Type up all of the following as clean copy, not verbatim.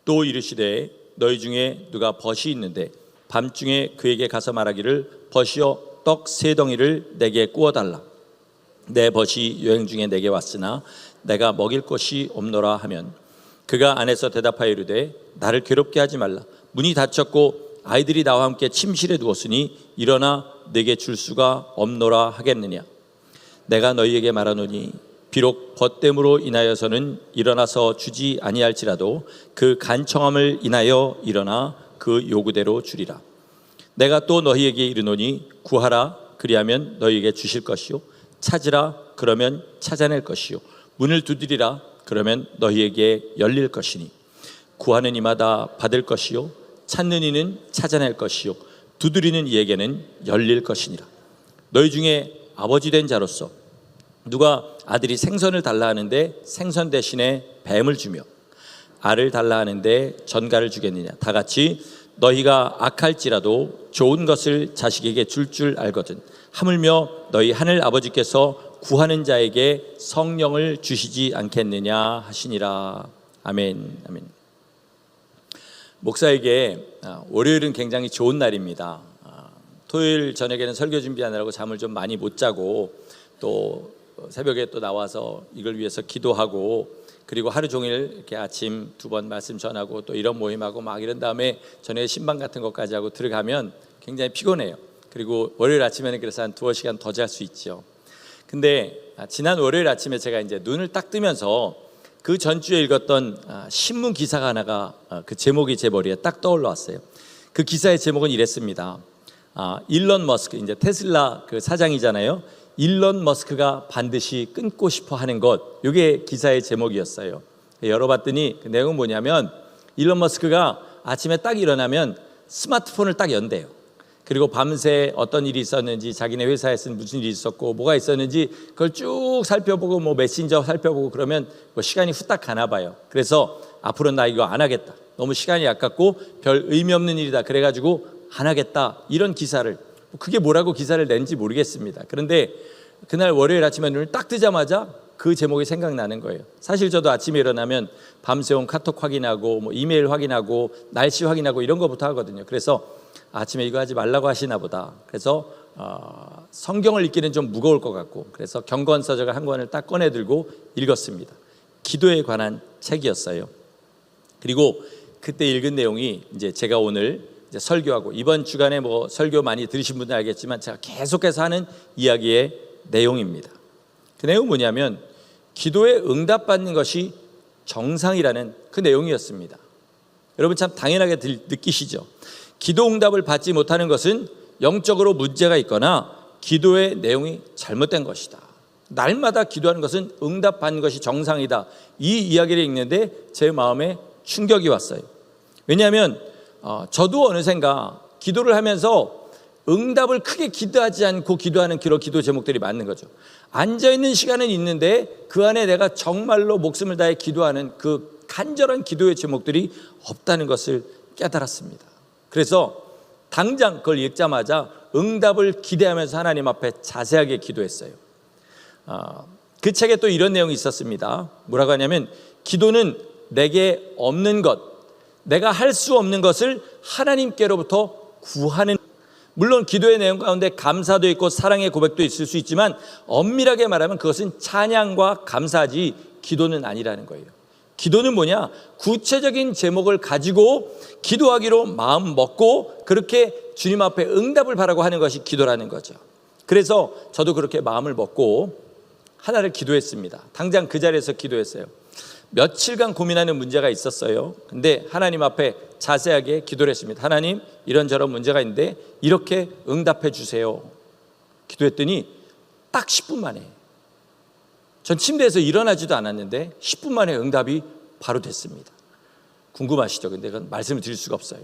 또 이르시되 너희 중에 누가 벗이 있는데 밤중에 그에게 가서 말하기를 벗이여 떡 3덩이를 내게 구워달라. 내 벗이 여행 중에 내게 왔으나 내가 먹일 것이 없노라 하면 그가 안에서 대답하여 이르되 나를 괴롭게 하지 말라. 문이 닫혔고 아이들이 나와 함께 침실에 누웠으니 일어나 내게 줄 수가 없노라 하겠느냐. 내가 너희에게 말하노니 비록 벗됨으로 인하여서는 일어나서 주지 아니할지라도 그 간청함을 인하여 일어나 그 요구대로 주리라. 내가 또 너희에게 이르노니 구하라 그리하면 너희에게 주실 것이요 찾으라 그러면 찾아낼 것이요 문을 두드리라 그러면 너희에게 열릴 것이니 구하는 이마다 받을 것이요 찾는 이는 찾아낼 것이요 두드리는 이에게는 열릴 것이니라. 너희 중에 아버지 된 자로서 누가 아들이 생선을 달라 하는데 생선 대신에 뱀을 주며 알을 달라 하는데 전갈을 주겠느냐. 다 같이 너희가 악할지라도 좋은 것을 자식에게 줄 알거든 하물며 너희 하늘 아버지께서 구하는 자에게 성령을 주시지 않겠느냐 하시니라. 아멘. 아멘. 목사에게 월요일은 굉장히 좋은 날입니다. 토요일 저녁에는 설교 준비하느라고 잠을 좀 많이 못 자고 또 새벽에 또 나와서 이걸 위해서 기도하고 그리고 하루 종일 이렇게 아침 2번 말씀 전하고 또 이런 모임하고 막 이런 다음에 저녁에 신방 같은 것까지 하고 들어가면 굉장히 피곤해요. 그리고 월요일 아침에는 그래서 한 2시간 더 잘 수 있죠. 근데 지난 월요일 아침에 제가 이제 눈을 딱 뜨면서 그 전주에 읽었던 신문 기사가 하나가 그 제목이 제 머리에 딱 떠올라왔어요. 그 기사의 제목은 이랬습니다. 일론 머스크, 이제 테슬라 그 사장이잖아요. 일론 머스크가 반드시 끊고 싶어 하는 것, 이게 기사의 제목이었어요. 열어봤더니 그 내용은 뭐냐면 일론 머스크가 아침에 딱 일어나면 스마트폰을 딱 연대요. 그리고 밤새 어떤 일이 있었는지, 자기네 회사에서는 무슨 일이 있었고 뭐가 있었는지 그걸 쭉 살펴보고 뭐 메신저 살펴보고 그러면 뭐 시간이 후딱 가나 봐요. 그래서 앞으로는 나 이거 안 하겠다, 너무 시간이 아깝고 별 의미 없는 일이다, 그래가지고 안 하겠다, 이런 기사를, 그게 뭐라고 기사를 낸지 모르겠습니다. 그런데 그날 월요일 아침에 눈을 딱 뜨자마자 그 제목이 생각나는 거예요. 사실 저도 아침에 일어나면 밤새 온 카톡 확인하고 뭐 이메일 확인하고 날씨 확인하고 이런 거부터 하거든요. 그래서 아침에 이거 하지 말라고 하시나 보다. 그래서 성경을 읽기는 좀 무거울 것 같고 그래서 경건서적을 한 권을 딱 꺼내 들고 읽었습니다. 기도에 관한 책이었어요. 그리고 그때 읽은 내용이 이제 제가 오늘 이제 설교하고 이번 주간에 뭐 설교 많이 들으신 분들 알겠지만 제가 계속해서 하는 이야기의 내용입니다. 그 내용은 뭐냐면 기도에 응답받는 것이 정상이라는 그 내용이었습니다. 여러분 참 당연하게 느끼시죠? 기도 응답을 받지 못하는 것은 영적으로 문제가 있거나 기도의 내용이 잘못된 것이다. 날마다 기도하는 것은 응답받는 것이 정상이다. 이 이야기를 읽는데 제 마음에 충격이 왔어요. 왜냐하면 저도 어느샌가 기도를 하면서 응답을 크게 기대하지 않고 기도하는 그런 기도 제목들이 많은 거죠. 앉아있는 시간은 있는데 그 안에 내가 정말로 목숨을 다해 기도하는 그 간절한 기도의 제목들이 없다는 것을 깨달았습니다. 그래서 당장 그걸 읽자마자 응답을 기대하면서 하나님 앞에 자세하게 기도했어요. 그 책에 또 이런 내용이 있었습니다. 뭐라고 하냐면 기도는 내게 없는 것, 내가 할 수 없는 것을 하나님께로부터 구하는, 물론 기도의 내용 가운데 감사도 있고 사랑의 고백도 있을 수 있지만 엄밀하게 말하면 그것은 찬양과 감사지 기도는 아니라는 거예요. 기도는 뭐냐? 구체적인 제목을 가지고 기도하기로 마음 먹고 그렇게 주님 앞에 응답을 바라고 하는 것이 기도라는 거죠. 그래서 저도 그렇게 마음을 먹고 하나를 기도했습니다. 당장 그 자리에서 기도했어요. 며칠간 고민하는 문제가 있었어요. 근데 하나님 앞에 자세하게 기도를 했습니다. 하나님, 이런저런 문제가 있는데 이렇게 응답해 주세요. 기도했더니 딱 10분 만에, 전 침대에서 일어나지도 않았는데 10분 만에 응답이 바로 됐습니다. 궁금하시죠? 근데 그건 말씀을 드릴 수가 없어요.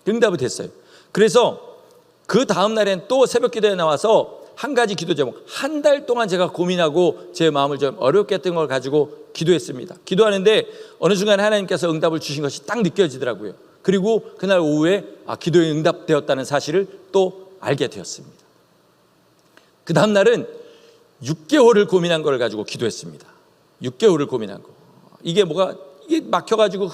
응답이 됐어요. 그래서 그 다음 날엔 또 새벽 기도에 나와서 한 가지 기도 제목, 한 달 동안 제가 고민하고 제 마음을 좀 어렵게 했던 걸 가지고 기도했습니다. 기도하는데 어느 순간 하나님께서 응답을 주신 것이 딱 느껴지더라고요. 그리고 그날 오후에 기도에 응답되었다는 사실을 또 알게 되었습니다. 그 다음 날은 6개월을 고민한 걸 가지고 기도했습니다. 6개월을 고민한 거. 이게 막혀가지고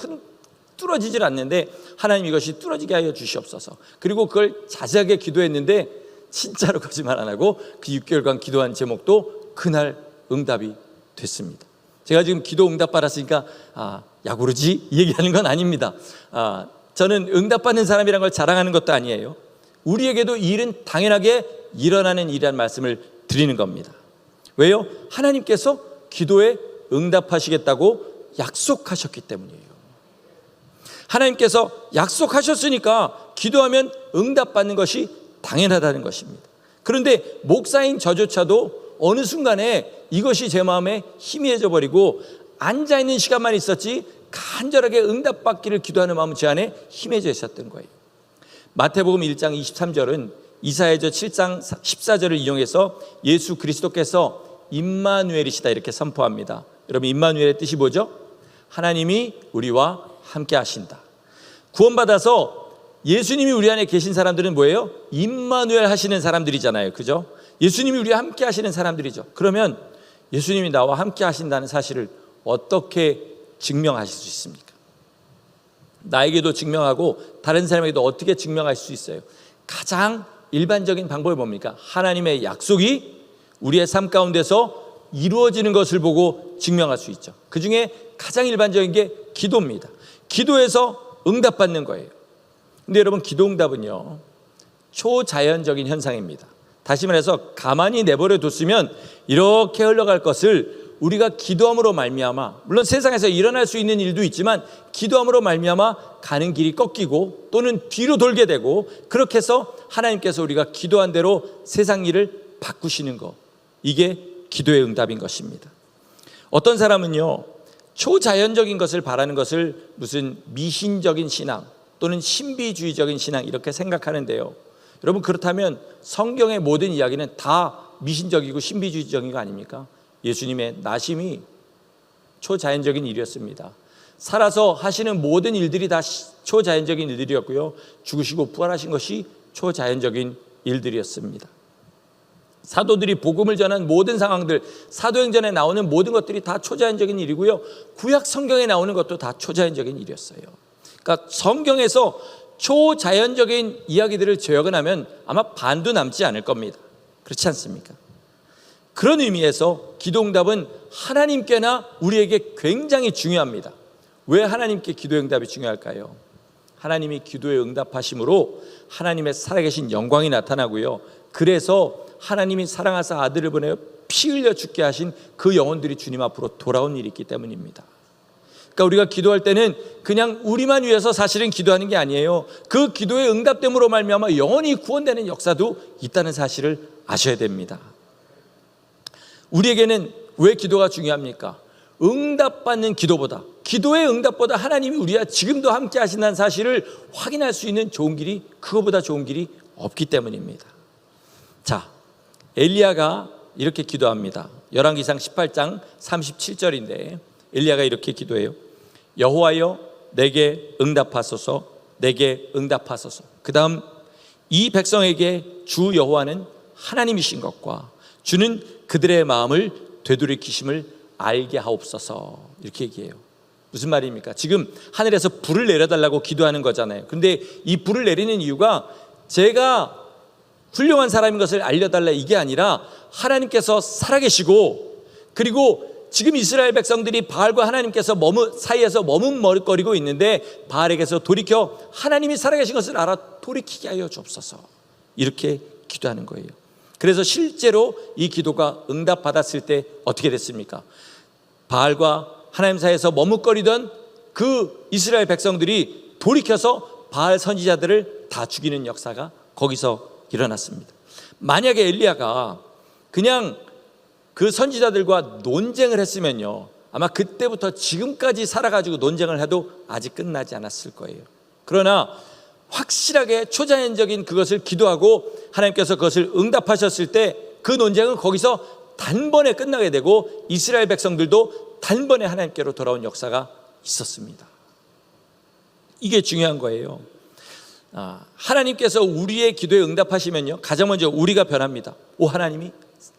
뚫어지질 않는데 하나님 이것이 뚫어지게 하여 주시옵소서. 그리고 그걸 자세하게 기도했는데 진짜로 거짓말 안 하고 그 6개월간 기도한 제목도 그날 응답이 됐습니다. 제가 지금 기도 응답 받았으니까 야구르지 얘기하는 건 아닙니다. 저는 응답받는 사람이란 걸 자랑하는 것도 아니에요. 우리에게도 이 일은 당연하게 일어나는 일이라는 말씀을 드리는 겁니다. 왜요? 하나님께서 기도에 응답하시겠다고 약속하셨기 때문이에요. 하나님께서 약속하셨으니까 기도하면 응답받는 것이 당연하다는 것입니다. 그런데 목사인 저조차도 어느 순간에 이것이 제 마음에 희미해져 버리고 앉아있는 시간만 있었지 간절하게 응답받기를 기도하는 마음은 제 안에 희미해져 있었던 거예요. 마태복음 1장 23절은 이사야서 7장 14절을 이용해서 예수 그리스도께서 임마누엘이시다 이렇게 선포합니다. 여러분, 임마누엘의 뜻이 뭐죠? 하나님이 우리와 함께 하신다. 구원받아서 예수님이 우리 안에 계신 사람들은 뭐예요? 임마누엘 하시는 사람들이잖아요. 그죠? 예수님이 우리와 함께 하시는 사람들이죠. 그러면 예수님이 나와 함께 하신다는 사실을 어떻게 증명하실 수 있습니까? 나에게도 증명하고 다른 사람에게도 어떻게 증명할 수 있어요? 가장 일반적인 방법이 뭡니까? 하나님의 약속이 우리의 삶 가운데서 이루어지는 것을 보고 증명할 수 있죠. 그 중에 가장 일반적인 게 기도입니다. 기도에서 응답받는 거예요. 근데 여러분, 기도 응답은요 초자연적인 현상입니다. 다시 말해서 가만히 내버려 뒀으면 이렇게 흘러갈 것을 우리가 기도함으로 말미암아, 물론 세상에서 일어날 수 있는 일도 있지만 기도함으로 말미암아 가는 길이 꺾이고 또는 뒤로 돌게 되고, 그렇게 해서 하나님께서 우리가 기도한 대로 세상 일을 바꾸시는 것, 이게 기도의 응답인 것입니다. 어떤 사람은요 초자연적인 것을 바라는 것을 무슨 미신적인 신앙 또는 신비주의적인 신앙 이렇게 생각하는데요, 여러분, 그렇다면 성경의 모든 이야기는 다 미신적이고 신비주의적인 거 아닙니까? 예수님의 나심이 초자연적인 일이었습니다. 살아서 하시는 모든 일들이 다 초자연적인 일들이었고요, 죽으시고 부활하신 것이 초자연적인 일들이었습니다. 사도들이 복음을 전한 모든 상황들, 사도행전에 나오는 모든 것들이 다 초자연적인 일이고요, 구약 성경에 나오는 것도 다 초자연적인 일이었어요. 그러니까 성경에서 초자연적인 이야기들을 재현하면 아마 반도 남지 않을 겁니다. 그렇지 않습니까? 그런 의미에서 기도응답은 하나님께나 우리에게 굉장히 중요합니다. 왜 하나님께 기도응답이 중요할까요? 하나님이 기도에 응답하심으로 하나님의 살아계신 영광이 나타나고요, 그래서 하나님이 사랑하사 아들을 보내어 피 흘려 죽게 하신 그 영혼들이 주님 앞으로 돌아온 일이 있기 때문입니다. 그러니까 우리가 기도할 때는 그냥 우리만 위해서 사실은 기도하는 게 아니에요. 그 기도의 응답됨으로 말미암아 영혼이 구원되는 역사도 있다는 사실을 아셔야 됩니다. 우리에게는 왜 기도가 중요합니까? 응답받는 기도보다, 기도의 응답보다 하나님이 우리와 지금도 함께 하신다는 사실을 확인할 수 있는 좋은 길이, 그거보다 좋은 길이 없기 때문입니다. 자, 엘리야가 이렇게 기도합니다. 열왕기상 18장 37절인데 엘리야가 이렇게 기도해요. 여호와여 내게 응답하소서, 내게 응답하소서. 그 다음, 이 백성에게 주 여호와는 하나님이신 것과 주는 그들의 마음을 되돌이키심을 알게 하옵소서. 이렇게 얘기해요. 무슨 말입니까? 지금 하늘에서 불을 내려달라고 기도하는 거잖아요. 근데 이 불을 내리는 이유가 제가 훌륭한 사람인 것을 알려달라 이게 아니라 하나님께서 살아계시고, 그리고 지금 이스라엘 백성들이 바알과 하나님께서 사이에서 머뭇거리고 있는데 바알에게서 돌이켜 하나님이 살아계신 것을 알아 돌이키게 하여 주옵소서. 이렇게 기도하는 거예요. 그래서 실제로 이 기도가 응답받았을 때 어떻게 됐습니까? 바알과 하나님 사이에서 머뭇거리던 그 이스라엘 백성들이 돌이켜서 바알 선지자들을 다 죽이는 역사가 거기서 일어났습니다. 만약에 엘리야가 그냥 그 선지자들과 논쟁을 했으면요, 아마 그때부터 지금까지 살아가지고 논쟁을 해도 아직 끝나지 않았을 거예요. 그러나 확실하게 초자연적인 그것을 기도하고 하나님께서 그것을 응답하셨을 때 그 논쟁은 거기서 단번에 끝나게 되고 이스라엘 백성들도 단번에 하나님께로 돌아온 역사가 있었습니다. 이게 중요한 거예요. 하나님께서 우리의 기도에 응답하시면요, 가장 먼저 우리가 변합니다. 오, 하나님이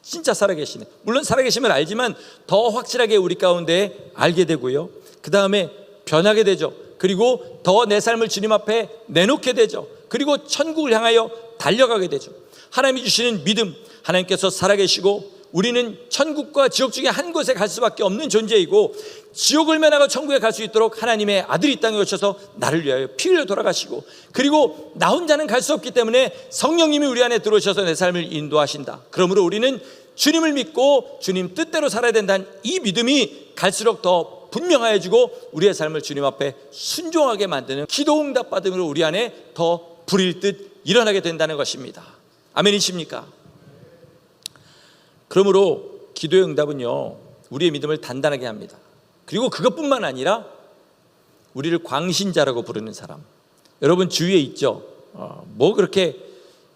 진짜 살아계시네. 물론 살아계심을 알지만 더 확실하게 우리 가운데 알게 되고요, 그 다음에 변하게 되죠. 그리고 더 내 삶을 주님 앞에 내놓게 되죠. 그리고 천국을 향하여 달려가게 되죠. 하나님이 주시는 믿음, 하나님께서 살아계시고 우리는 천국과 지옥 중에 한 곳에 갈 수밖에 없는 존재이고, 지옥을 면하고 천국에 갈 수 있도록 하나님의 아들이 이 땅에 오셔서 나를 위하여 피 흘려 돌아가시고, 그리고 나 혼자는 갈 수 없기 때문에 성령님이 우리 안에 들어오셔서 내 삶을 인도하신다. 그러므로 우리는 주님을 믿고 주님 뜻대로 살아야 된다는 이 믿음이 갈수록 더 분명해지고 우리의 삶을 주님 앞에 순종하게 만드는 기도 응답 받음으로 우리 안에 더 불일 듯 일어나게 된다는 것입니다. 아멘이십니까? 그러므로 기도의 응답은요, 우리의 믿음을 단단하게 합니다. 그리고 그것뿐만 아니라 우리를 광신자라고 부르는 사람, 여러분 주위에 있죠. 뭐 그렇게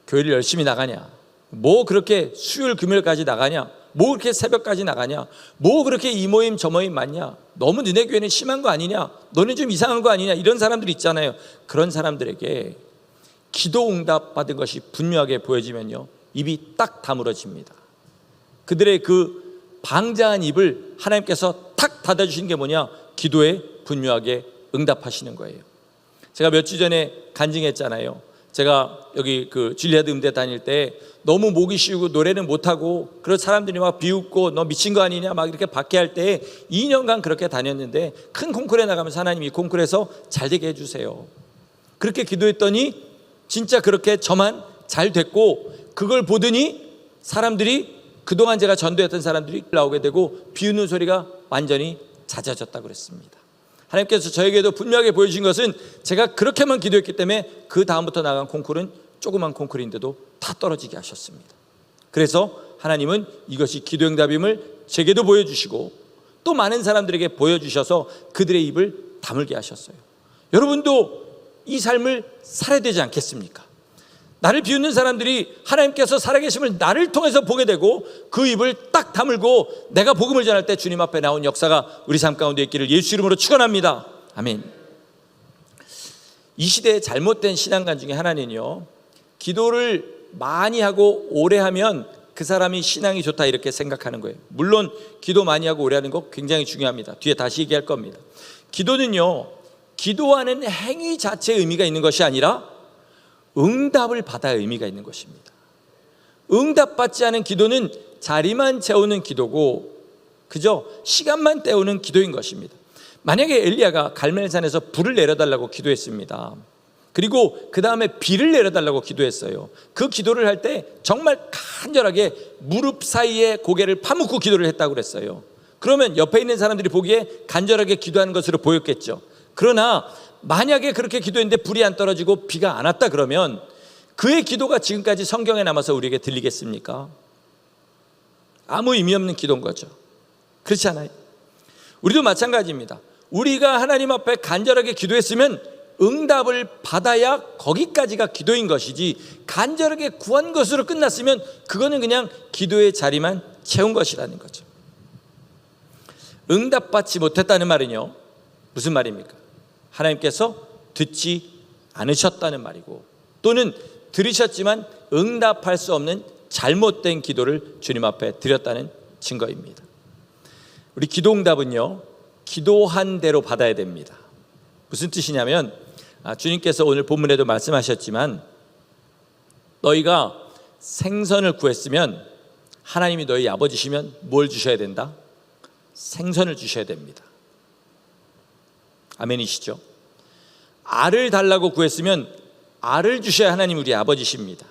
교회를 열심히 나가냐, 뭐 그렇게 수요일 금요일까지 나가냐, 뭐 그렇게 새벽까지 나가냐, 뭐 그렇게 이 모임 저 모임 많냐, 너무 너네 교회는 심한 거 아니냐, 너는 좀 이상한 거 아니냐, 이런 사람들이 있잖아요. 그런 사람들에게 기도 응답 받은 것이 분명하게 보여지면요, 입이 딱 다물어집니다. 그들의 그 방자한 입을 하나님께서 탁 닫아주신 게 뭐냐? 기도에 분명하게 응답하시는 거예요. 제가 몇 주 전에 간증했잖아요. 제가 여기 그 줄리아드 음대 다닐 때 너무 목이 쉬우고 노래는 못하고, 그런 사람들이 막 비웃고 너 미친 거 아니냐 막 이렇게 박해할 때 2년간 그렇게 다녔는데, 큰 콩쿠르에 나가면서 하나님이 콩쿠르에서 잘 되게 해주세요. 그렇게 기도했더니 진짜 그렇게 저만 잘 됐고, 그걸 보더니 사람들이, 그동안 제가 전도했던 사람들이 나오게 되고 비웃는 소리가 완전히 잦아졌다고 그랬습니다. 하나님께서 저에게도 분명하게 보여주신 것은, 제가 그렇게만 기도했기 때문에 그 다음부터 나간 콩쿠르는 조그만 콩쿠르인데도 다 떨어지게 하셨습니다. 그래서 하나님은 이것이 기도 응답임을 제게도 보여주시고 또 많은 사람들에게 보여주셔서 그들의 입을 다물게 하셨어요. 여러분도 이 삶을 살아야 되지 않겠습니까? 나를 비웃는 사람들이 하나님께서 살아계심을 나를 통해서 보게 되고 그 입을 딱 다물고 내가 복음을 전할 때 주님 앞에 나온 역사가 우리 삶 가운데 있기를 예수 이름으로 축원합니다. 아멘. 이 시대의 잘못된 신앙관 중에 하나는요, 기도를 많이 하고 오래 하면 그 사람이 신앙이 좋다 이렇게 생각하는 거예요. 물론 기도 많이 하고 오래 하는 거 굉장히 중요합니다. 뒤에 다시 얘기할 겁니다. 기도는요, 기도하는 행위 자체의 의미가 있는 것이 아니라 응답을 받아야 의미가 있는 것입니다. 응답받지 않은 기도는 자리만 채우는 기도고, 그저 시간만 때우는 기도인 것입니다. 만약에 엘리야가 갈멜산에서 불을 내려달라고 기도했습니다. 그리고 그 다음에 비를 내려달라고 기도했어요. 그 기도를 할 때 정말 간절하게 무릎 사이에 고개를 파묻고 기도를 했다고 그랬어요. 그러면 옆에 있는 사람들이 보기에 간절하게 기도하는 것으로 보였겠죠. 그러나 만약에 그렇게 기도했는데 불이 안 떨어지고 비가 안 왔다 그러면 그의 기도가 지금까지 성경에 남아서 우리에게 들리겠습니까? 아무 의미 없는 기도인 거죠. 그렇지 않아요? 우리도 마찬가지입니다. 우리가 하나님 앞에 간절하게 기도했으면 응답을 받아야 거기까지가 기도인 것이지, 간절하게 구한 것으로 끝났으면 그거는 그냥 기도의 자리만 채운 것이라는 거죠. 응답받지 못했다는 말은요, 무슨 말입니까? 하나님께서 듣지 않으셨다는 말이고, 또는 들으셨지만 응답할 수 없는 잘못된 기도를 주님 앞에 드렸다는 증거입니다. 우리 기도 응답은요, 기도한 대로 받아야 됩니다. 무슨 뜻이냐면, 주님께서 오늘 본문에도 말씀하셨지만, 너희가 생선을 구했으면 하나님이 너희 아버지시면 뭘 주셔야 된다? 생선을 주셔야 됩니다. 아멘이시죠? 알을 달라고 구했으면 알을 주셔야 하나님 우리 아버지십니다.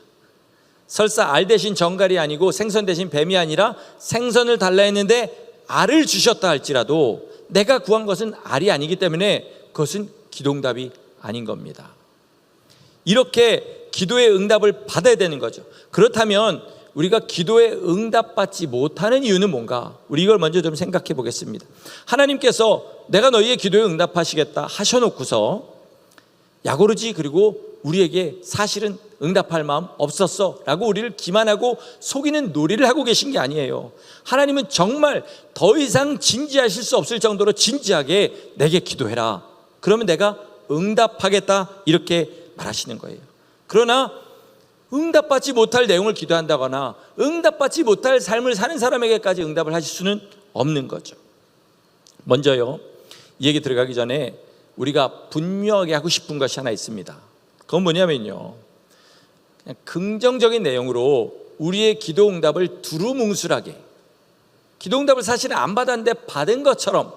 설사 알 대신 정갈이 아니고 생선 대신 뱀이 아니라 생선을 달라 했는데 알을 주셨다 할지라도 내가 구한 것은 알이 아니기 때문에 그것은 기도응답이 아닌 겁니다. 이렇게 기도의 응답을 받아야 되는 거죠. 그렇다면 우리가 기도에 응답받지 못하는 이유는 뭔가? 우리 이걸 먼저 좀 생각해 보겠습니다. 하나님께서 내가 너희의 기도에 응답하시겠다 하셔놓고서 야고르지 그리고 우리에게 사실은 응답할 마음 없었어 라고 우리를 기만하고 속이는 놀이를 하고 계신 게 아니에요. 하나님은 정말 더 이상 진지하실 수 없을 정도로 진지하게 내게 기도해라, 그러면 내가 응답하겠다 이렇게 말하시는 거예요. 그러나 응답받지 못할 내용을 기도한다거나 응답받지 못할 삶을 사는 사람에게까지 응답을 하실 수는 없는 거죠. 먼저요, 이 얘기 들어가기 전에 우리가 분명하게 하고 싶은 것이 하나 있습니다. 그건 뭐냐면요, 그냥 긍정적인 내용으로 우리의 기도 응답을 두루뭉술하게, 기도 응답을 사실은 안 받았는데 받은 것처럼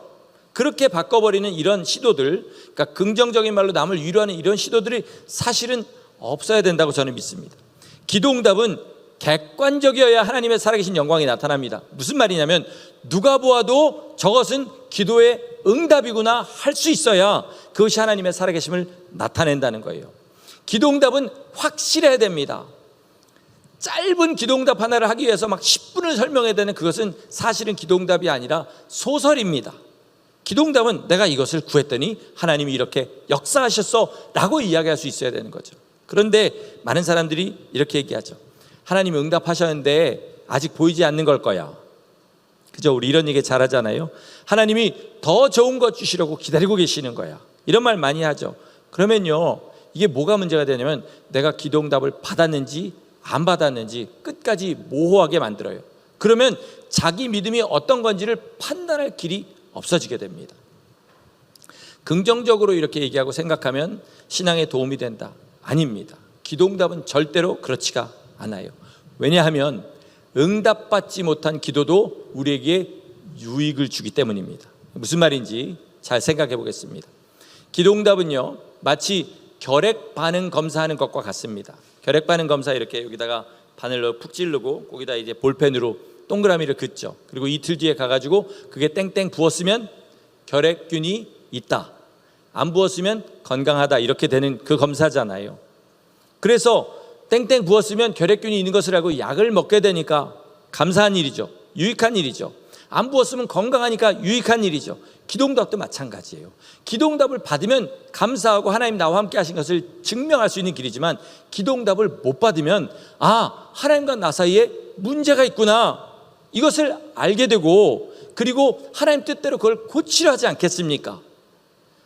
그렇게 바꿔버리는 이런 시도들, 그러니까 긍정적인 말로 남을 위로하는 이런 시도들이 사실은 없어야 된다고 저는 믿습니다. 기도 응답은 객관적이어야 하나님의 살아계신 영광이 나타납니다. 무슨 말이냐면 누가 보아도 저것은 기도의 응답이구나 할 수 있어야 그것이 하나님의 살아계심을 나타낸다는 거예요. 기도 응답은 확실해야 됩니다. 짧은 기도 응답 하나를 하기 위해서 막 10분을 설명해야 되는 그것은 사실은 기도 응답이 아니라 소설입니다. 기도 응답은 내가 이것을 구했더니 하나님이 이렇게 역사하셨어 라고 이야기할 수 있어야 되는 거죠. 그런데 많은 사람들이 이렇게 얘기하죠. 하나님이 응답하셨는데 아직 보이지 않는 걸 거야. 그죠? 우리 이런 얘기 잘하잖아요. 하나님이 더 좋은 것 주시려고 기다리고 계시는 거야. 이런 말 많이 하죠. 그러면요, 이게 뭐가 문제가 되냐면 내가 기도 응답을 받았는지 안 받았는지 끝까지 모호하게 만들어요. 그러면 자기 믿음이 어떤 건지를 판단할 길이 없어지게 됩니다. 긍정적으로 이렇게 얘기하고 생각하면 신앙에 도움이 된다. 아닙니다. 기도 응답은 절대로 그렇지가 않아요. 왜냐하면 응답받지 못한 기도도 우리에게 유익을 주기 때문입니다. 무슨 말인지 잘 생각해 보겠습니다. 기도 응답은요, 마치 결핵 반응 검사하는 것과 같습니다. 결핵 반응 검사, 이렇게 여기다가 바늘로 푹 찌르고 거기다 이제 볼펜으로 동그라미를 긋죠. 그리고 이틀 뒤에 가가지고 그게 땡땡 부었으면 결핵균이 있다, 안 부었으면 건강하다, 이렇게 되는 그 검사잖아요. 그래서 땡땡 부었으면 결핵균이 있는 것을 알고 약을 먹게 되니까 감사한 일이죠. 유익한 일이죠. 안 부었으면 건강하니까 유익한 일이죠. 기도응답도 마찬가지예요. 기도응답을 받으면 감사하고 하나님 나와 함께 하신 것을 증명할 수 있는 길이지만, 기도응답을 못 받으면 하나님과 나 사이에 문제가 있구나, 이것을 알게 되고, 그리고 하나님 뜻대로 그걸 고치려 하지 않겠습니까?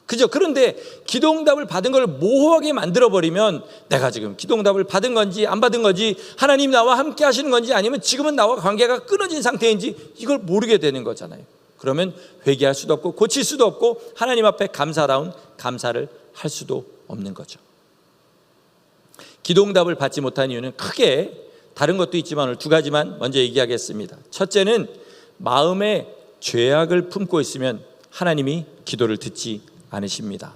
그죠? 그런데 기도응답을 받은 걸 모호하게 만들어버리면 내가 지금 기도응답을 받은 건지 안 받은 건지, 하나님 나와 함께 하시는 건지, 아니면 지금은 나와 관계가 끊어진 상태인지 이걸 모르게 되는 거잖아요. 그러면 회개할 수도 없고 고칠 수도 없고 하나님 앞에 감사다운 감사를 할 수도 없는 거죠. 기도응답을 받지 못한 이유는 크게 다른 것도 있지만 오늘 두 가지만 먼저 얘기하겠습니다. 첫째는 마음에 죄악을 품고 있으면 하나님이 기도를 듣지 않으십니다.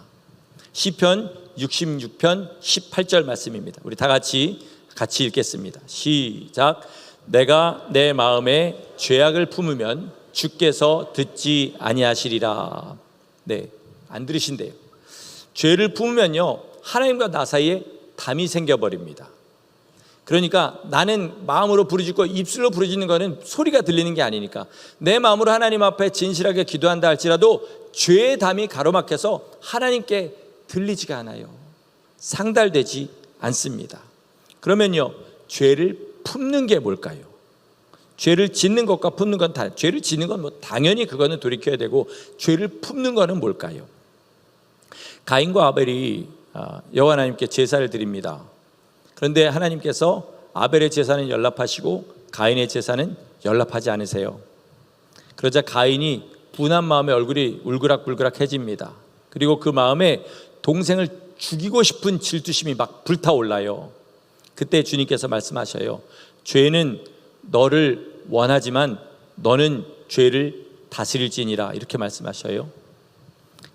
시편 66편 18절 말씀입니다. 우리 다 같이 읽겠습니다. 시작. 내가 내 마음에 죄악을 품으면 주께서 듣지 아니하시리라. 네, 안 들으신대요. 죄를 품으면요, 하나님과 나 사이에 담이 생겨버립니다. 그러니까 나는 마음으로 부르짖고 입술로 부르짖는 거는 소리가 들리는 게 아니니까, 내 마음으로 하나님 앞에 진실하게 기도한다 할지라도 죄의 담이 가로막혀서 하나님께 들리지가 않아요. 상달되지 않습니다. 그러면요, 죄를 품는 게 뭘까요? 죄를 짓는 것과 품는 건 다, 죄를 짓는 건 뭐 당연히 그거는 돌이켜야 되고, 죄를 품는 거는 뭘까요? 가인과 아벨이 여호와 하나님께 제사를 드립니다. 그런데 하나님께서 아벨의 제사는 연락하시고 가인의 제사는 연락하지 않으세요. 그러자 가인이 분한 마음에 얼굴이 울그락불그락해집니다. 그리고 그 마음에 동생을 죽이고 싶은 질투심이 막 불타올라요. 그때 주님께서 말씀하셔요. 죄는 너를 원하지만 너는 죄를 다스릴지니라, 이렇게 말씀하셔요.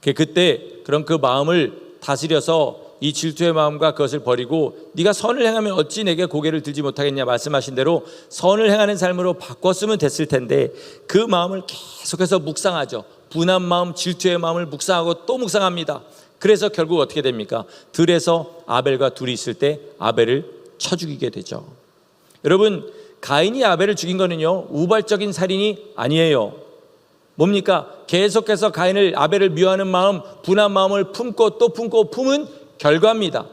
그때 그럼 그 마음을 다스려서 이 질투의 마음과 그것을 버리고 네가 선을 행하면 어찌 내게 고개를 들지 못하겠냐 말씀하신 대로 선을 행하는 삶으로 바꿨으면 됐을 텐데, 그 마음을 계속해서 묵상하죠. 분한 마음, 질투의 마음을 묵상하고 또 묵상합니다. 그래서 결국 어떻게 됩니까? 들에서 아벨과 둘이 있을 때 아벨을 쳐 죽이게 되죠. 여러분, 가인이 아벨을 죽인 거는요, 우발적인 살인이 아니에요. 뭡니까? 계속해서 아벨을 미워하는 마음, 분한 마음을 품고 또 품고 품은 결과입니다.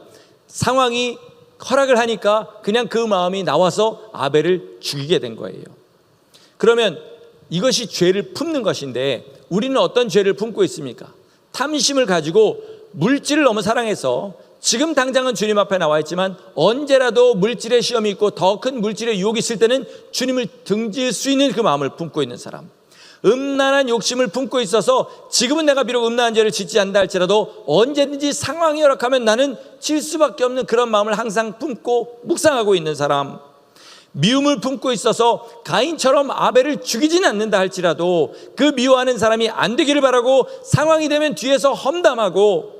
상황이 허락을 하니까 그냥 그 마음이 나와서 아벨을 죽이게 된 거예요. 그러면 이것이 죄를 품는 것인데, 우리는 어떤 죄를 품고 있습니까? 탐심을 가지고 물질을 너무 사랑해서 지금 당장은 주님 앞에 나와 있지만 언제라도 물질의 시험이 있고 더 큰 물질의 유혹이 있을 때는 주님을 등질 수 있는 그 마음을 품고 있는 사람, 음란한 욕심을 품고 있어서 지금은 내가 비록 음란한 죄를 짓지 않는다 할지라도 언제든지 상황이 허락하면 나는 질 수밖에 없는 그런 마음을 항상 품고 묵상하고 있는 사람, 미움을 품고 있어서 가인처럼 아벨을 죽이지는 않는다 할지라도 그 미워하는 사람이 안 되기를 바라고 상황이 되면 뒤에서 험담하고,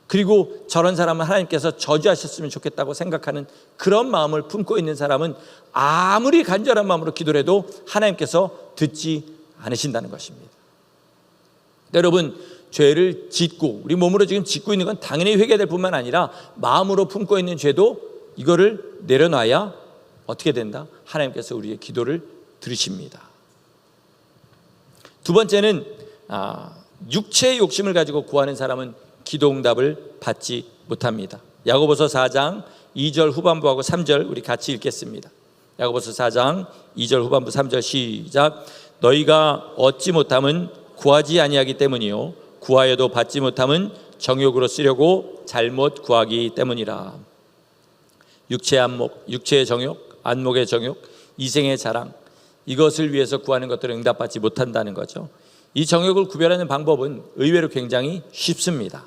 그리고 저런 사람은 하나님께서 저주하셨으면 좋겠다고 생각하는 그런 마음을 품고 있는 사람은 아무리 간절한 마음으로 기도를 해도 하나님께서 듣지 않으신다는 것입니다. 여러분, 죄를 짓고 우리 몸으로 지금 짓고 있는 건 당연히 회개될 뿐만 아니라 마음으로 품고 있는 죄도 이거를 내려놔야 어떻게 된다? 하나님께서 우리의 기도를 들으십니다. 두 번째는 육체의 욕심을 가지고 구하는 사람은 기도응답을 받지 못합니다. 야고보서 4장 2절 후반부하고 3절 우리 같이 읽겠습니다. 야고보서 4장 2절 후반부 3절 시작. 너희가 얻지 못함은 구하지 아니하기 때문이요 구하여도 받지 못함은 정욕으로 쓰려고 잘못 구하기 때문이라. 육체의 안목, 육체의 정욕, 안목의 정욕, 이생의 자랑, 이것을 위해서 구하는 것들을 응답받지 못한다는 거죠. 이 정욕을 구별하는 방법은 의외로 굉장히 쉽습니다.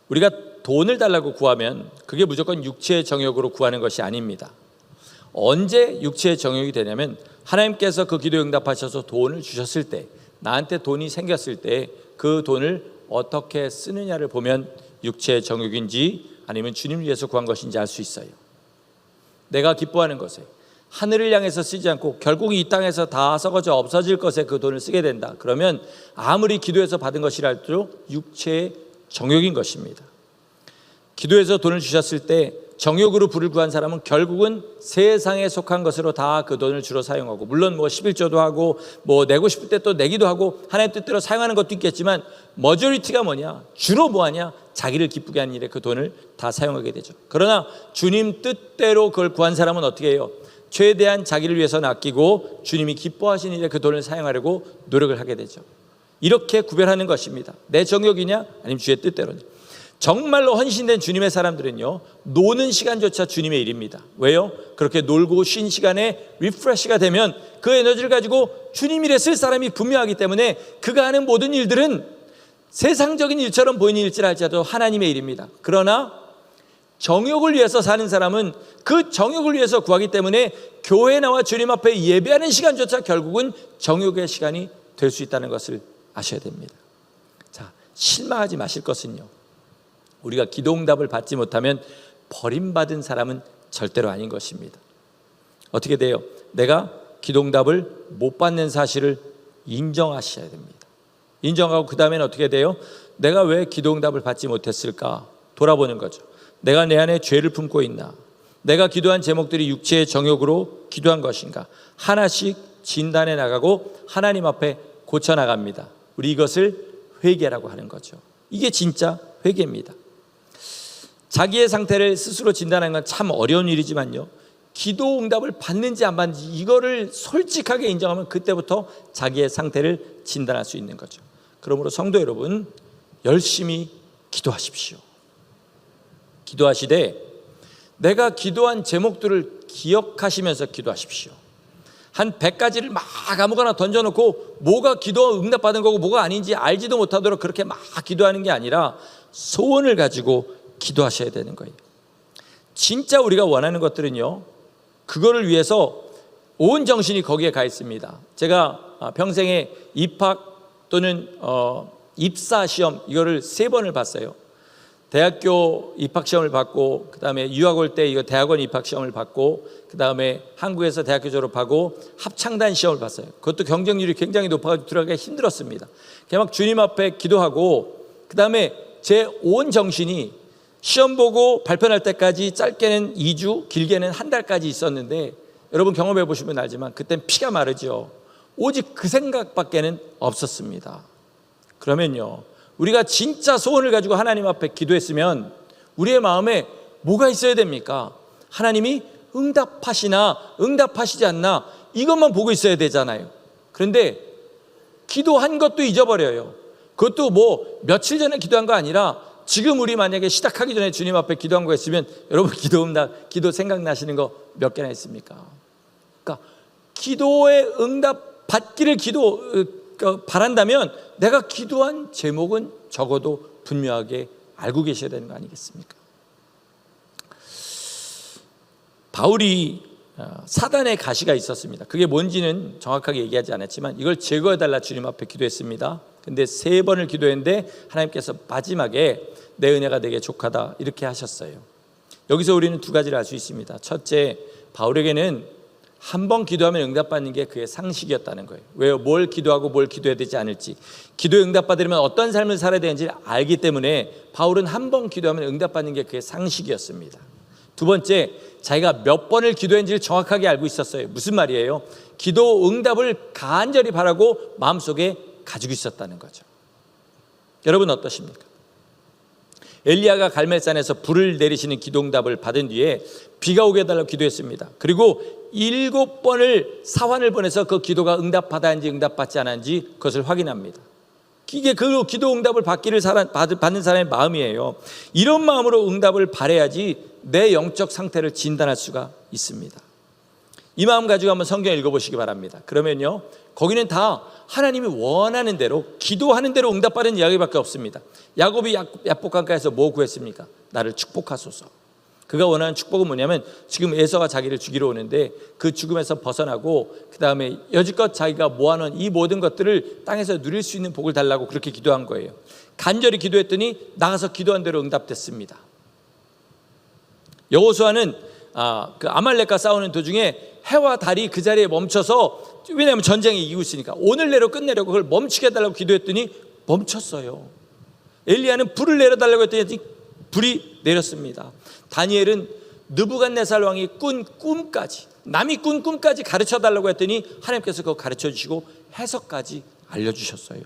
우리가 돈을 달라고 구하면 그게 무조건 육체의 정욕으로 구하는 것이 아닙니다. 언제 육체의 정욕이 되냐면 하나님께서 그 기도에 응답하셔서 돈을 주셨을 때, 나한테 돈이 생겼을 때 그 돈을 어떻게 쓰느냐를 보면 육체의 정욕인지 아니면 주님을 위해서 구한 것인지 알 수 있어요. 내가 기뻐하는 것에, 하늘을 향해서 쓰지 않고 결국 이 땅에서 다 썩어져 없어질 것에 그 돈을 쓰게 된다. 그러면 아무리 기도해서 받은 것이라도 육체의 정욕인 것입니다. 기도해서 돈을 주셨을 때 정욕으로 부를 구한 사람은 결국은 세상에 속한 것으로 다 그 돈을 주로 사용하고, 물론 11조도 하고 내고 싶을 때 또 내기도 하고 하나님 뜻대로 사용하는 것도 있겠지만 머저리티가 뭐냐? 주로 뭐하냐? 자기를 기쁘게 하는 일에 그 돈을 다 사용하게 되죠. 그러나 주님 뜻대로 그걸 구한 사람은 어떻게 해요? 최대한 자기를 위해서는 아끼고 주님이 기뻐하시는 일에 그 돈을 사용하려고 노력을 하게 되죠. 이렇게 구별하는 것입니다. 내 정욕이냐 아니면 주의 뜻대로냐. 정말로 헌신된 주님의 사람들은요, 노는 시간조차 주님의 일입니다. 왜요? 그렇게 놀고 쉰 시간에 리프레시가 되면 그 에너지를 가지고 주님 일에 쓸 사람이 분명하기 때문에 그가 하는 모든 일들은 세상적인 일처럼 보이는 일일지라도 하나님의 일입니다. 그러나 정욕을 위해서 사는 사람은 그 정욕을 위해서 구하기 때문에 교회에 나와 주님 앞에 예배하는 시간조차 결국은 정욕의 시간이 될 수 있다는 것을 아셔야 됩니다. 자, 실망하지 마실 것은요, 우리가 기도응답을 받지 못하면 버림받은 사람은 절대로 아닌 것입니다. 어떻게 돼요? 내가 기도응답을 못 받는 사실을 인정하셔야 됩니다. 인정하고 그 다음에는 어떻게 돼요? 내가 왜 기도응답을 받지 못했을까? 돌아보는 거죠. 내가 내 안에 죄를 품고 있나? 내가 기도한 제목들이 육체의 정욕으로 기도한 것인가? 하나씩 진단해 나가고 하나님 앞에 고쳐나갑니다. 우리 이것을 회개라고 하는 거죠. 이게 진짜 회개입니다. 자기의 상태를 스스로 진단하는 건 참 어려운 일이지만요, 기도 응답을 받는지 안 받는지 이거를 솔직하게 인정하면 그때부터 자기의 상태를 진단할 수 있는 거죠. 그러므로 성도 여러분, 열심히 기도하십시오. 기도하시되 내가 기도한 제목들을 기억하시면서 기도하십시오. 한 100가지를 막 아무거나 던져놓고 뭐가 기도 응답받은 거고 뭐가 아닌지 알지도 못하도록 그렇게 막 기도하는 게 아니라 소원을 가지고 기도하셔야 되는 거예요. 진짜 우리가 원하는 것들은요, 그거를 위해서 온 정신이 거기에 가 있습니다. 제가 평생에 입학 또는 입사 시험 이거를 3번을 봤어요. 대학교 입학 시험을 받고, 그 다음에 유학 올 때 이거 대학원 입학 시험을 받고, 그 다음에 한국에서 대학교 졸업하고 합창단 시험을 봤어요. 그것도 경쟁률이 굉장히 높아가지고 들어가기가 힘들었습니다. 그냥 막 주님 앞에 기도하고, 그 다음에 제 온 정신이 시험 보고 발표할 때까지 짧게는 2주, 길게는 한 달까지 있었는데, 여러분 경험해 보시면 알지만 그땐 피가 마르죠. 오직 그 생각밖에는 없었습니다. 그러면요, 우리가 진짜 소원을 가지고 하나님 앞에 기도했으면 우리의 마음에 뭐가 있어야 됩니까? 하나님이 응답하시나 응답하시지 않나 이것만 보고 있어야 되잖아요. 그런데 기도한 것도 잊어버려요. 그것도 며칠 전에 기도한 거 아니라 지금 우리 만약에 시작하기 전에 주님 앞에 기도한 거 있으면 여러분 기도 생각나시는 거 몇 개나 있습니까? 그러니까 기도의 응답 받기를 바란다면 내가 기도한 제목은 적어도 분명하게 알고 계셔야 되는 거 아니겠습니까? 바울이 사단의 가시가 있었습니다. 그게 뭔지는 정확하게 얘기하지 않았지만 이걸 제거해달라 주님 앞에 기도했습니다. 근데 3번을 기도했는데 하나님께서 마지막에 내 은혜가 내게 족하다 이렇게 하셨어요. 여기서 우리는 2가지를 알 수 있습니다. 첫째, 바울에게는 한 번 기도하면 응답받는 게 그의 상식이었다는 거예요. 왜요? 뭘 기도하고 뭘 기도해야 되지 않을지, 기도에 응답받으려면 어떤 삶을 살아야 되는지 알기 때문에 바울은 한 번 기도하면 응답받는 게 그의 상식이었습니다. 2번째, 자기가 몇 번을 기도했는지를 정확하게 알고 있었어요. 무슨 말이에요? 기도 응답을 간절히 바라고 마음속에 가지고 있었다는 거죠. 여러분 어떠십니까? 엘리야가 갈멜산에서 불을 내리시는 기도 응답을 받은 뒤에 비가 오게 해달라고 기도했습니다. 그리고 7번을 사환을 보내서 그 기도가 응답받았는지 응답받지 않았는지 그것을 확인합니다. 이게 그 기도 응답을 받는 사람의 마음이에요. 이런 마음으로 응답을 바라야지 내 영적 상태를 진단할 수가 있습니다. 이 마음 가지고 한번 성경 읽어보시기 바랍니다. 그러면요, 거기는 다 하나님이 원하는 대로 기도하는 대로 응답받은 이야기밖에 없습니다. 야곱이 야복강가에서 뭐 구했습니까? 나를 축복하소서. 그가 원하는 축복은 뭐냐면 지금 에서가 자기를 죽이러 오는데 그 죽음에서 벗어나고 그 다음에 여지껏 자기가 모아놓은 이 모든 것들을 땅에서 누릴 수 있는 복을 달라고 그렇게 기도한 거예요. 간절히 기도했더니 나가서 기도한 대로 응답됐습니다. 여호수아는 그 아말렉과 싸우는 도중에 해와 달이 그 자리에 멈춰서, 왜냐하면 전쟁이 이기고 있으니까 오늘 내로 끝내려고 그걸 멈추게 해달라고 기도했더니 멈췄어요. 엘리야는 불을 내려달라고 했더니 불이 내렸습니다. 다니엘은 느부갓네살 왕이 꾼 꿈까지, 남이 꾼 꿈까지 가르쳐달라고 했더니 하나님께서 그거 가르쳐주시고 해석까지 알려주셨어요.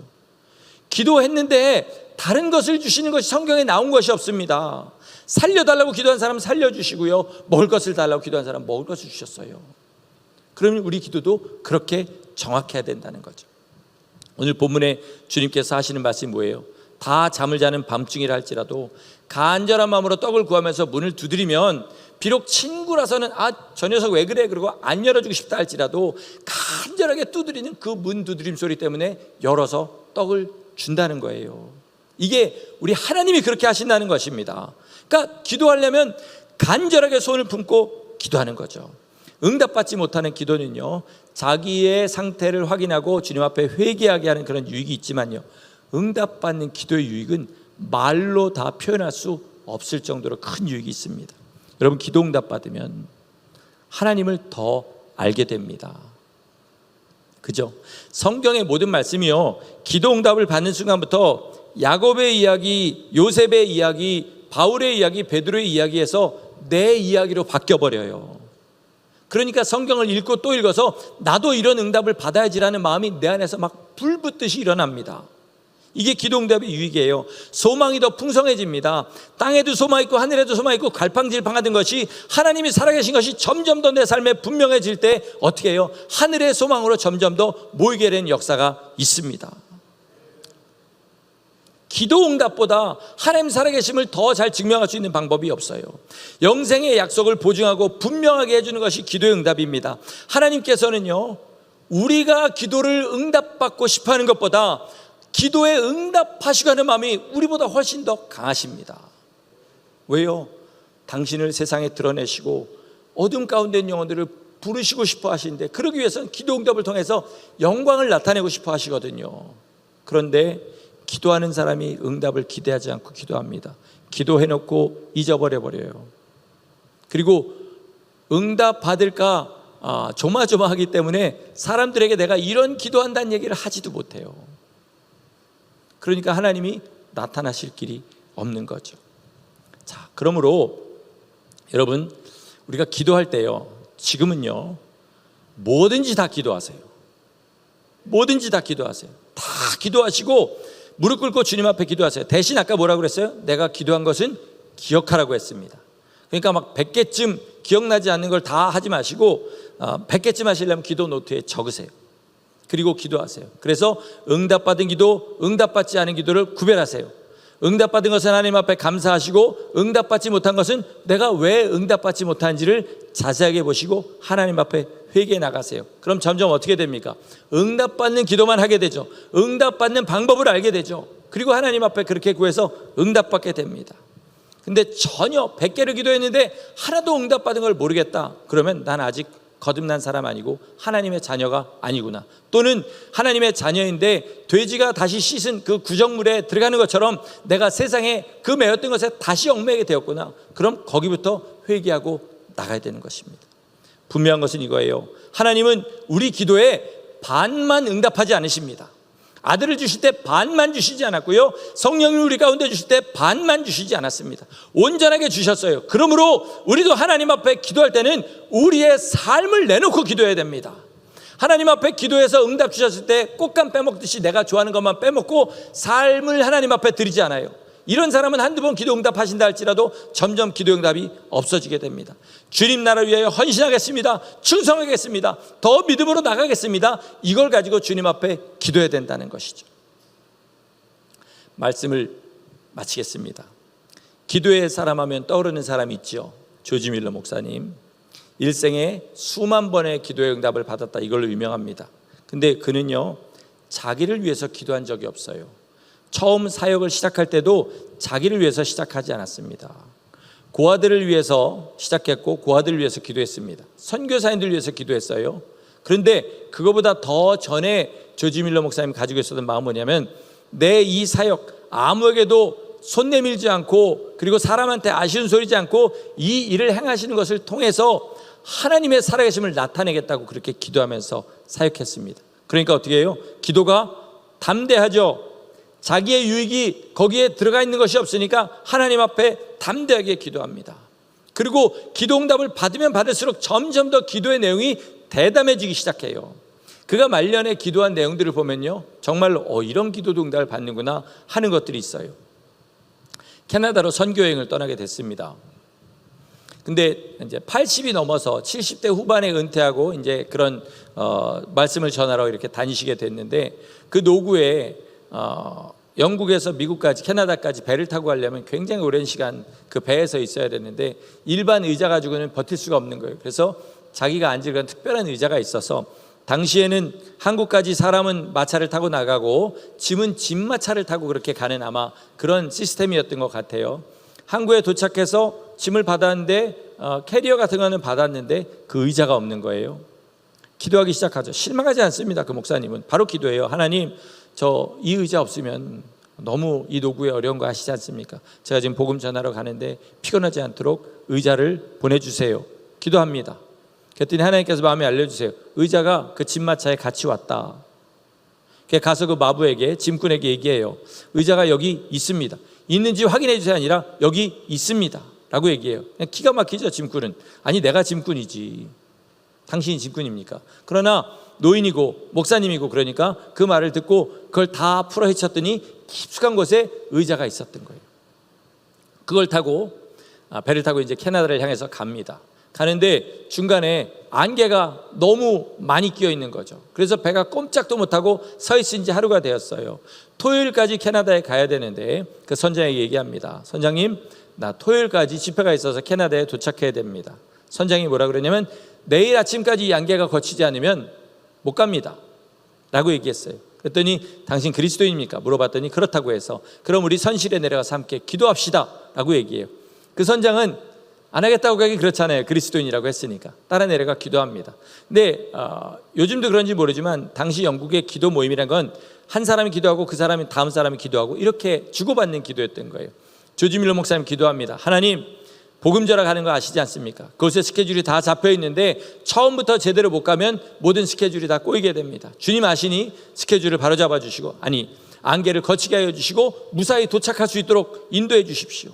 기도했는데 다른 것을 주시는 것이 성경에 나온 것이 없습니다. 살려달라고 기도한 사람은 살려주시고요, 먹을 것을 달라고 기도한 사람은 먹을 것을 주셨어요. 그러면 우리 기도도 그렇게 정확해야 된다는 거죠. 오늘 본문에 주님께서 하시는 말씀이 뭐예요? 다 잠을 자는 밤중이라 할지라도 간절한 마음으로 떡을 구하면서 문을 두드리면 비록 친구라서는 저 녀석 왜 그래 그러고 안 열어주고 싶다 할지라도 간절하게 두드리는 그 문 두드림 소리 때문에 열어서 떡을 준다는 거예요. 이게 우리 하나님이 그렇게 하신다는 것입니다. 그러니까 기도하려면 간절하게 손을 품고 기도하는 거죠. 응답받지 못하는 기도는요, 자기의 상태를 확인하고 주님 앞에 회개하게 하는 그런 유익이 있지만요, 응답받는 기도의 유익은 말로 다 표현할 수 없을 정도로 큰 유익이 있습니다. 여러분, 기도 응답 받으면 하나님을 더 알게 됩니다. 그죠? 성경의 모든 말씀이요, 기도 응답을 받는 순간부터 야곱의 이야기, 요셉의 이야기, 바울의 이야기, 베드로의 이야기에서 내 이야기로 바뀌어버려요. 그러니까 성경을 읽고 또 읽어서 나도 이런 응답을 받아야지라는 마음이 내 안에서 막 불붙듯이 일어납니다. 이게 기도 응답의 유익이에요. 소망이 더 풍성해집니다. 땅에도 소망이 있고 하늘에도 소망이 있고 갈팡질팡하던 것이 하나님이 살아계신 것이 점점 더 내 삶에 분명해질 때 어떻게 해요? 하늘의 소망으로 점점 더 모이게 되는 역사가 있습니다. 기도 응답보다 하나님 살아계심을 더 잘 증명할 수 있는 방법이 없어요. 영생의 약속을 보증하고 분명하게 해주는 것이 기도의 응답입니다. 하나님께서는요, 우리가 기도를 응답받고 싶어하는 것보다 기도에 응답하시고 하는 마음이 우리보다 훨씬 더 강하십니다. 왜요? 당신을 세상에 드러내시고 어둠 가운데 있는 영혼들을 부르시고 싶어 하시는데, 그러기 위해서는 기도 응답을 통해서 영광을 나타내고 싶어 하시거든요. 그런데 기도하는 사람이 응답을 기대하지 않고 기도합니다. 기도해놓고 잊어버려요. 그리고 응답 받을까 조마조마하기 때문에 사람들에게 내가 이런 기도한다는 얘기를 하지도 못해요. 그러니까 하나님이 나타나실 길이 없는 거죠. 자, 그러므로 여러분, 우리가 기도할 때요, 지금은요, 뭐든지 다 기도하세요. 뭐든지 다 기도하세요. 다 기도하시고 무릎 꿇고 주님 앞에 기도하세요. 대신 아까 뭐라고 그랬어요? 내가 기도한 것은 기억하라고 했습니다. 그러니까 막 100개쯤 기억나지 않는 걸 다 하지 마시고 100개쯤 하시려면 기도 노트에 적으세요. 그리고 기도하세요. 그래서 응답받은 기도, 응답받지 않은 기도를 구별하세요. 응답받은 것은 하나님 앞에 감사하시고, 응답받지 못한 것은 내가 왜 응답받지 못한지를 자세하게 보시고 하나님 앞에 회개해 나가세요. 그럼 점점 어떻게 됩니까? 응답받는 기도만 하게 되죠. 응답받는 방법을 알게 되죠. 그리고 하나님 앞에 그렇게 구해서 응답받게 됩니다. 근데 전혀 100개를 기도했는데 하나도 응답받은 걸 모르겠다. 그러면 난 아직 거듭난 사람 아니고 하나님의 자녀가 아니구나. 또는 하나님의 자녀인데 돼지가 다시 씻은 그 구정물에 들어가는 것처럼 내가 세상에 그 매였던 것에 다시 얽매이게 되었구나. 그럼 거기부터 회개하고 나가야 되는 것입니다. 분명한 것은 이거예요. 하나님은 우리 기도에 반만 응답하지 않으십니다. 아들을 주실 때 반만 주시지 않았고요, 성령을 우리 가운데 주실 때 반만 주시지 않았습니다. 온전하게 주셨어요. 그러므로 우리도 하나님 앞에 기도할 때는 우리의 삶을 내놓고 기도해야 됩니다. 하나님 앞에 기도해서 응답 주셨을 때 꽃감 빼먹듯이 내가 좋아하는 것만 빼먹고 삶을 하나님 앞에 드리지 않아요. 이런 사람은 한두 번 기도 응답하신다 할지라도 점점 기도 응답이 없어지게 됩니다. 주님 나라 위하여 헌신하겠습니다. 충성하겠습니다. 더 믿음으로 나가겠습니다. 이걸 가지고 주님 앞에 기도해야 된다는 것이죠. 말씀을 마치겠습니다. 기도의 사람 하면 떠오르는 사람이 있죠. 조지 밀러 목사님. 일생에 수만 번의 기도의 응답을 받았다, 이걸로 유명합니다. 근데 그는요, 자기를 위해서 기도한 적이 없어요. 처음 사역을 시작할 때도 자기를 위해서 시작하지 않았습니다. 고아들을 위해서 시작했고 고아들을 위해서 기도했습니다. 선교사님들 위해서 기도했어요. 그런데 그거보다 더 전에 조지 밀러 목사님 가지고 있었던 마음은 뭐냐면, 내 이 사역 아무에게도 손 내밀지 않고 그리고 사람한테 아쉬운 소리지 않고 이 일을 행하시는 것을 통해서 하나님의 살아계심을 나타내겠다고 그렇게 기도하면서 사역했습니다. 그러니까 어떻게 해요? 기도가 담대하죠. 자기의 유익이 거기에 들어가 있는 것이 없으니까 하나님 앞에 담대하게 기도합니다. 그리고 기도 응답을 받으면 받을수록 점점 더 기도의 내용이 대담해지기 시작해요. 그가 말년에 기도한 내용들을 보면요, 정말로 이런 기도도 응답을 받는구나 하는 것들이 있어요. 캐나다로 선교여행을 떠나게 됐습니다. 근데 이제 80이 넘어서 70대 후반에 은퇴하고 이제 그런 말씀을 전하러 이렇게 다니시게 됐는데, 그 노구에 영국에서 미국까지 캐나다까지 배를 타고 가려면 굉장히 오랜 시간 그 배에서 있어야 되는데 일반 의자 가지고는 버틸 수가 없는 거예요. 그래서 자기가 앉을 그런 특별한 의자가 있어서, 당시에는 한국까지 사람은 마차를 타고 나가고 짐은 짐마차를 타고 그렇게 가는 아마 그런 시스템이었던 것 같아요. 한국에 도착해서 짐을 받았는데 캐리어 같은 거는 받았는데 그 의자가 없는 거예요. 기도하기 시작하죠. 실망하지 않습니다. 그 목사님은 바로 기도해요. 하나님, 저 이 의자 없으면 너무 이 노구에 어려운 거 아시지 않습니까? 제가 지금 복음 전하러 가는데 피곤하지 않도록 의자를 보내주세요. 기도합니다. 그랬더니 하나님께서 마음에 알려주세요. 의자가 그 짐마차에 같이 왔다. 가서 그 마부에게, 짐꾼에게 얘기해요. 의자가 여기 있습니다. 있는지 확인해 주세요 아니라 여기 있습니다 라고 얘기해요. 그냥 기가 막히죠. 짐꾼은. 아니, 내가 짐꾼이지 당신이 짐꾼입니까? 그러나 노인이고 목사님이고 그러니까 그 말을 듣고 그걸 다 풀어 헤쳤더니 깊숙한 곳에 의자가 있었던 거예요. 그걸 타고 배를 타고 이제 캐나다를 향해서 갑니다. 가는데 중간에 안개가 너무 많이 끼어 있는 거죠. 그래서 배가 꼼짝도 못하고 서 있은 지 하루가 되었어요. 토요일까지 캐나다에 가야 되는데 그 선장에게 얘기합니다. 선장님, 나 토요일까지 집회가 있어서 캐나다에 도착해야 됩니다. 선장이 뭐라 그러냐면, 내일 아침까지 이 안개가 거치지 않으면 못 갑니다 라고 얘기했어요. 그랬더니 당신 그리스도인입니까? 물어봤더니 그렇다고 해서, 그럼 우리 선실에 내려가서 함께 기도합시다 라고 얘기해요. 그 선장은 안 하겠다고 하기 그렇잖아요. 그리스도인이라고 했으니까. 따라 내려가 기도합니다. 근데 요즘도 그런지 모르지만 당시 영국의 기도 모임이란 건 한 사람이 기도하고 그 사람이 다음 사람이 기도하고 이렇게 주고받는 기도였던 거예요. 조지 밀러 목사님 기도합니다. 하나님, 복음 전하 가는 거 아시지 않습니까? 그곳에 스케줄이 다 잡혀 있는데 처음부터 제대로 못 가면 모든 스케줄이 다 꼬이게 됩니다. 주님 아시니 스케줄을 바로 잡아 주시고, 아니, 안개를 거치게 하여 주시고 무사히 도착할 수 있도록 인도해 주십시오.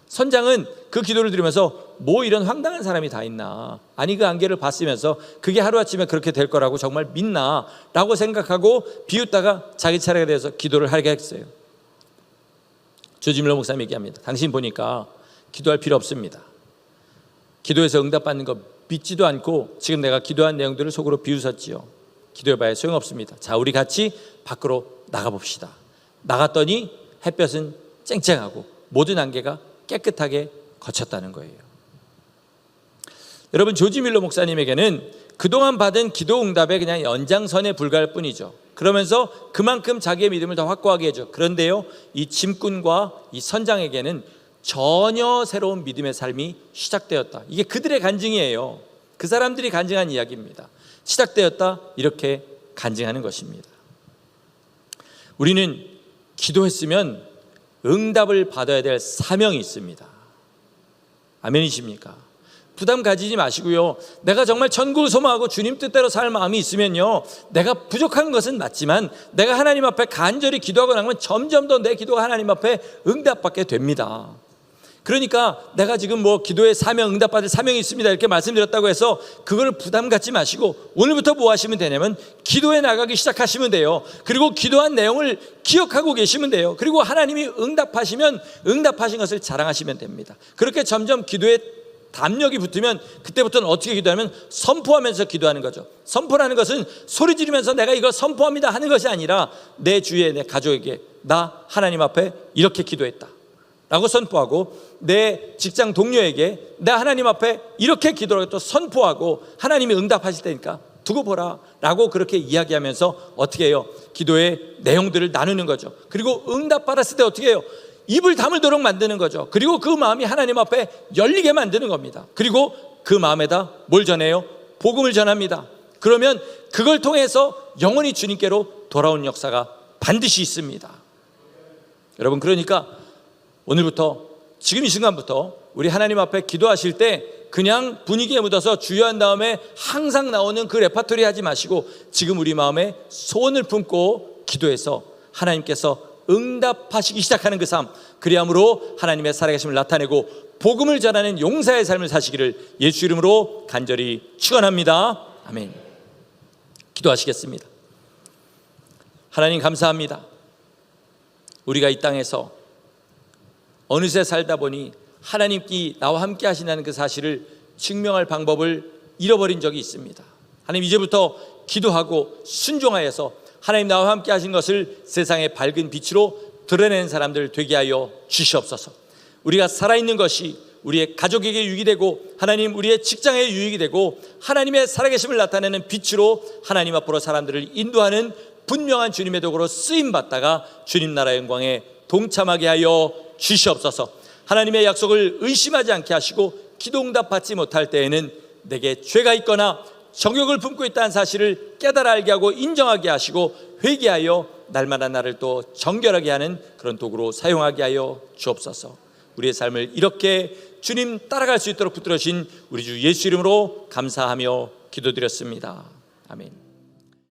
선장은 그 기도를 들으면서 뭐 이런 황당한 사람이 다 있나, 아니 그 안개를 봤으면서 그게 하루아침에 그렇게 될 거라고 정말 믿나 라고 생각하고 비웃다가 자기 차례가 돼서 기도를 하게 했어요. 조지 밀러 목사님 얘기합니다. 당신 보니까 기도할 필요 없습니다. 기도해서 응답받는 거 믿지도 않고 지금 내가 기도한 내용들을 속으로 비웃었지요. 기도해봐야 소용없습니다. 자, 우리 같이 밖으로 나가봅시다. 나갔더니 햇볕은 쨍쨍하고 모든 안개가 깨끗하게 거쳤다는 거예요. 여러분, 조지 밀러 목사님에게는 그동안 받은 기도 응답의 그냥 연장선에 불과할 뿐이죠. 그러면서 그만큼 자기의 믿음을 더 확고하게 해줘. 그런데요, 이 짐꾼과 이 선장에게는 전혀 새로운 믿음의 삶이 시작되었다. 이게 그들의 간증이에요. 그 사람들이 간증한 이야기입니다. 시작되었다, 이렇게 간증하는 것입니다. 우리는 기도했으면 응답을 받아야 될 사명이 있습니다. 아멘이십니까? 부담 가지지 마시고요, 내가 정말 천국을 소망하고 주님 뜻대로 살 마음이 있으면요, 내가 부족한 것은 맞지만 내가 하나님 앞에 간절히 기도하고 나면 점점 더 내 기도가 하나님 앞에 응답받게 됩니다. 그러니까 내가 지금 뭐 기도의 사명, 응답받을 사명이 있습니다 이렇게 말씀드렸다고 해서 그걸 부담 갖지 마시고 오늘부터 뭐 하시면 되냐면 기도에 나가기 시작하시면 돼요. 그리고 기도한 내용을 기억하고 계시면 돼요. 그리고 하나님이 응답하시면 응답하신 것을 자랑하시면 됩니다. 그렇게 점점 기도에 담력이 붙으면 그때부터는 어떻게 기도하면 선포하면서 기도하는 거죠. 선포라는 것은 소리 지르면서 내가 이걸 선포합니다 하는 것이 아니라 내 주위에 내 가족에게 나 하나님 앞에 이렇게 기도했다 라고 선포하고, 내 직장 동료에게 나 하나님 앞에 이렇게 기도를 또 선포하고 하나님이 응답하실 테니까 두고 보라 라고 그렇게 이야기하면서 어떻게 해요? 기도의 내용들을 나누는 거죠. 그리고 응답받았을 때 어떻게 해요? 입을 다물도록 만드는 거죠. 그리고 그 마음이 하나님 앞에 열리게 만드는 겁니다. 그리고 그 마음에다 뭘 전해요? 복음을 전합니다. 그러면 그걸 통해서 영원히 주님께로 돌아온 역사가 반드시 있습니다. 여러분, 그러니까 오늘부터, 지금 이 순간부터 우리 하나님 앞에 기도하실 때 그냥 분위기에 묻어서 주여한 다음에 항상 나오는 그 레파토리 하지 마시고 지금 우리 마음에 소원을 품고 기도해서 하나님께서 응답하시기 시작하는 그 삶, 그리함으로 하나님의 살아계심을 나타내고 복음을 전하는 용사의 삶을 사시기를 예수 이름으로 간절히 축원합니다. 아멘. 기도하시겠습니다. 하나님 감사합니다. 우리가 이 땅에서 어느새 살다 보니 하나님께 나와 함께 하신다는 그 사실을 증명할 방법을 잃어버린 적이 있습니다. 하나님, 이제부터 기도하고 순종하여서 하나님 나와 함께 하신 것을 세상의 밝은 빛으로 드러내는 사람들 되게 하여 주시옵소서. 우리가 살아있는 것이 우리의 가족에게 유익이 되고 하나님 우리의 직장에 유익이 되고 하나님의 살아계심을 나타내는 빛으로 하나님 앞으로 사람들을 인도하는 분명한 주님의 도구로 쓰임받다가 주님 나라의 영광에 동참하게 하여 주시옵소서. 하나님의 약속을 의심하지 않게 하시고 기도 응답 받지 못할 때에는 내게 죄가 있거나 정욕을 품고 있다는 사실을 깨달아 알게 하고 인정하게 하시고 회개하여 날마다 나를 또 정결하게 하는 그런 도구로 사용하게 하여 주옵소서. 우리의 삶을 이렇게 주님 따라갈 수 있도록 붙들어 주신 우리 주 예수 이름으로 감사하며 기도드렸습니다. 아멘.